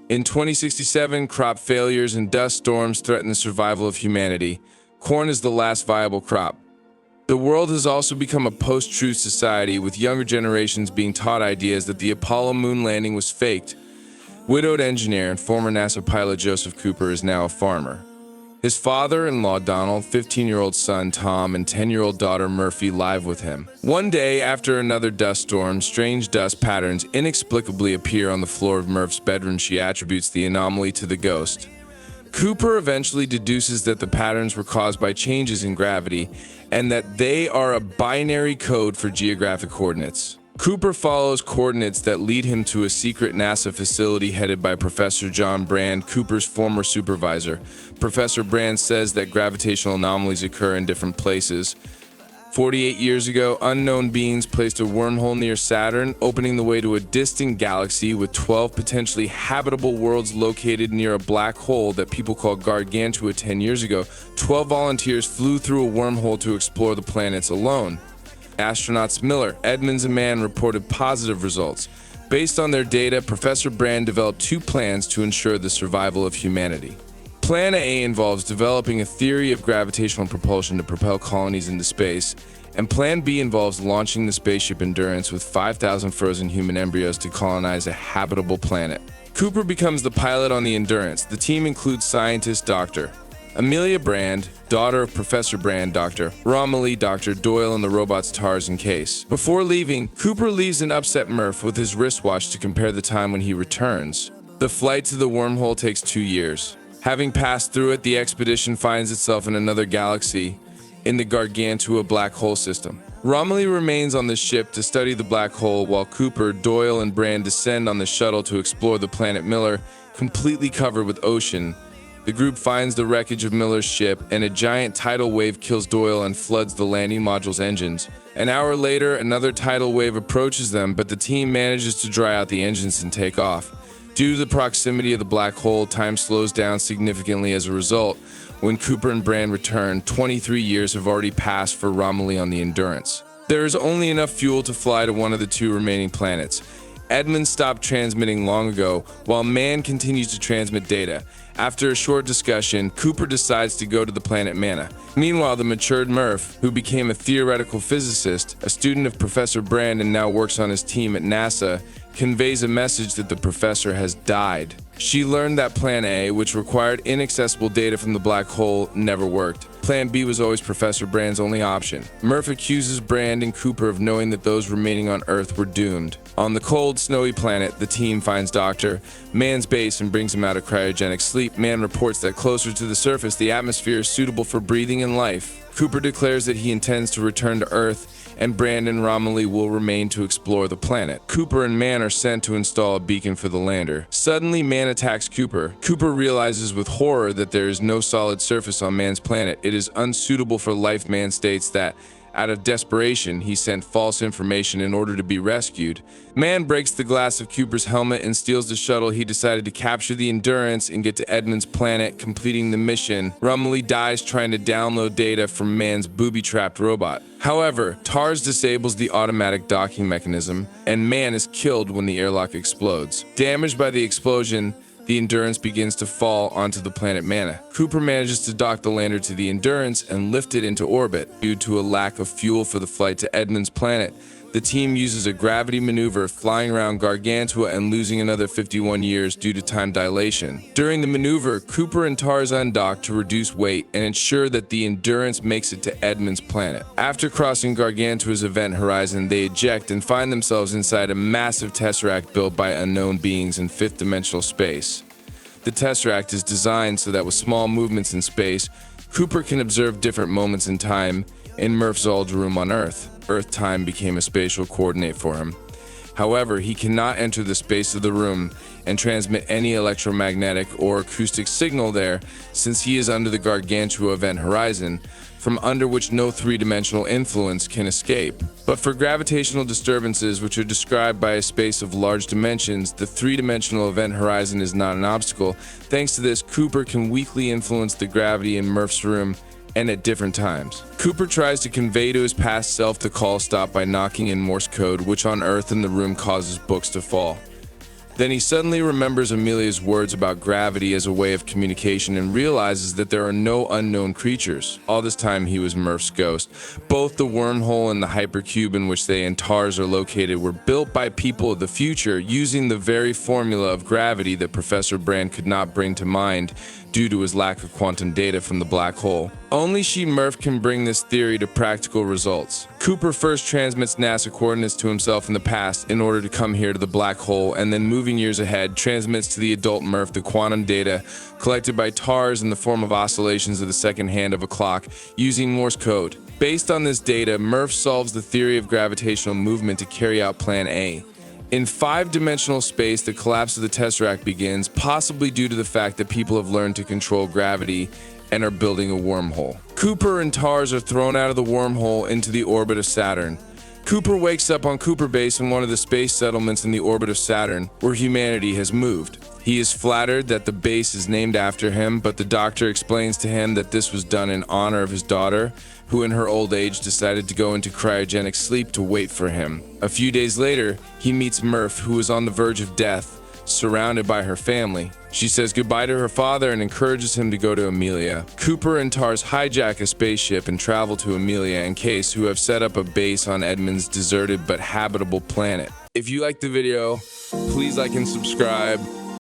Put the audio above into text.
In 2067, crop failures and dust storms threaten the survival of humanity. Corn is the last viable crop. The world has also become a post-truth society, with younger generations being taught ideas that the Apollo moon landing was faked. Widowed engineer and former NASA pilot Joseph Cooper is now a farmer. His father-in-law Donald, 15-year-old son Tom, and 10-year-old daughter Murphy live with him. One day, after another dust storm, strange dust patterns inexplicably appear on the floor of Murph's bedroom. She attributes the anomaly to the ghost. Cooper eventually deduces that the patterns were caused by changes in gravity and that they are a binary code for geographic coordinates. Cooper follows coordinates that lead him to a secret NASA facility headed by Professor John Brand, Cooper's former supervisor. Professor Brand says that gravitational anomalies occur in different places. 48 years ago, unknown beings placed a wormhole near Saturn, opening the way to a distant galaxy with 12 potentially habitable worlds located near a black hole that people called Gargantua. 10 years ago, 12 volunteers flew through a wormhole to explore the planets alone. Astronauts Miller, Edmunds, and Mann reported positive results. Based on their data, Professor Brand developed two plans to ensure the survival of humanity. Plan A involves developing a theory of gravitational propulsion to propel colonies into space, and Plan B involves launching the spaceship Endurance with 5,000 frozen human embryos to colonize a habitable planet. Cooper becomes the pilot on the Endurance. The team includes scientist Dr. Amelia Brand, daughter of Professor Brand, Dr. Romilly, Dr. Doyle, and the robots Tars and Case. Before leaving, Cooper leaves an upset Murph with his wristwatch to compare the time when he returns. The flight to the wormhole takes 2 years. Having passed through it, the expedition finds itself in another galaxy, in the Gargantua black hole system. Romilly remains on the ship to study the black hole, while Cooper, Doyle, and Brand descend on the shuttle to explore the planet Miller, completely covered with ocean. The group finds the wreckage of Miller's ship, and a giant tidal wave kills Doyle and floods the landing module's engines. An hour later, another tidal wave approaches them, but the team manages to dry out the engines and take off. Due to the proximity of the black hole, time slows down significantly as a result. When Cooper and Brand return, 23 years have already passed for Romilly on the Endurance. There is only enough fuel to fly to one of the two remaining planets. Edmunds stopped transmitting long ago, while Mann continues to transmit data. After a short discussion, Cooper decides to go to the planet Manna. Meanwhile, the matured Murph, who became a theoretical physicist, a student of Professor Brand and now works on his team at NASA, conveys a message that the professor has died. She learned that Plan A, which required inaccessible data from the black hole, never worked. Plan B was always Professor Brand's only option. Murph accuses Brand and Cooper of knowing that those remaining on Earth were doomed. On the cold, snowy planet, the team finds Dr. Mann's base and brings him out of cryogenic sleep. Mann reports that closer to the surface, the atmosphere is suitable for breathing and life. Cooper declares that he intends to return to Earth, and Brand and Romilly will remain to explore the planet. Cooper and Mann are sent to install a beacon for the lander. Suddenly, Mann attacks Cooper. Cooper realizes with horror that there is no solid surface on Mann's planet. It is unsuitable for life. Mann states that, out of desperation, he sent false information in order to be rescued. Mann breaks the glass of Cooper's helmet and steals the shuttle. He decided to capture the Endurance and get to Edmunds' planet, completing the mission. Romilly dies trying to download data from Mann's booby-trapped robot. However, Tars disables the automatic docking mechanism, and Mann is killed when the airlock explodes. Damaged by the explosion, the Endurance begins to fall onto the planet Manna. Cooper manages to dock the lander to the Endurance and lift it into orbit. Due to a lack of fuel for the flight to Edmunds' planet, the team uses a gravity maneuver, flying around Gargantua and losing another 51 years due to time dilation. During the maneuver, Cooper and Tars undock to reduce weight and ensure that the Endurance makes it to Edmunds' planet. After crossing Gargantua's event horizon, they eject and find themselves inside a massive tesseract built by unknown beings in fifth-dimensional space. The tesseract is designed so that with small movements in space, Cooper can observe different moments in time in Murph's old room on Earth. Earth time became a spatial coordinate for him. However, he cannot enter the space of the room and transmit any electromagnetic or acoustic signal there, since he is under the Gargantua event horizon, from under which no three-dimensional influence can escape. But for gravitational disturbances, which are described by a space of large dimensions, the three-dimensional event horizon is not an obstacle. Thanks to this, Cooper can weakly influence the gravity in Murph's room, and at different times. Cooper tries to convey to his past self the call stop by knocking in Morse code, which on Earth in the room causes books to fall. Then he suddenly remembers Amelia's words about gravity as a way of communication and realizes that there are no unknown creatures. All this time he was Murph's ghost. Both the wormhole and the hypercube in which they and TARS are located were built by people of the future using the very formula of gravity that Professor Brand could not bring to mind due to his lack of quantum data from the black hole. Only she, Murph, can bring this theory to practical results. Cooper first transmits NASA coordinates to himself in the past in order to come here to the black hole, and then moving years ahead, transmits to the adult Murph the quantum data collected by TARS in the form of oscillations of the second hand of a clock using Morse code. Based on this data, Murph solves the theory of gravitational movement to carry out Plan A. In five-dimensional space, the collapse of the Tesseract begins, possibly due to the fact that people have learned to control gravity and are building a wormhole. Cooper and TARS are thrown out of the wormhole into the orbit of Saturn. Cooper wakes up on Cooper Base in one of the space settlements in the orbit of Saturn, where humanity has moved. He is flattered that the base is named after him, but the doctor explains to him that this was done in honor of his daughter, who in her old age decided to go into cryogenic sleep to wait for him. A few days later, he meets Murph, who is on the verge of death, surrounded by her family. She says goodbye to her father and encourages him to go to Amelia. Cooper and TARS hijack a spaceship and travel to Amelia and Case, who have set up a base on Edmunds' deserted but habitable planet. If you liked the video, please like and subscribe.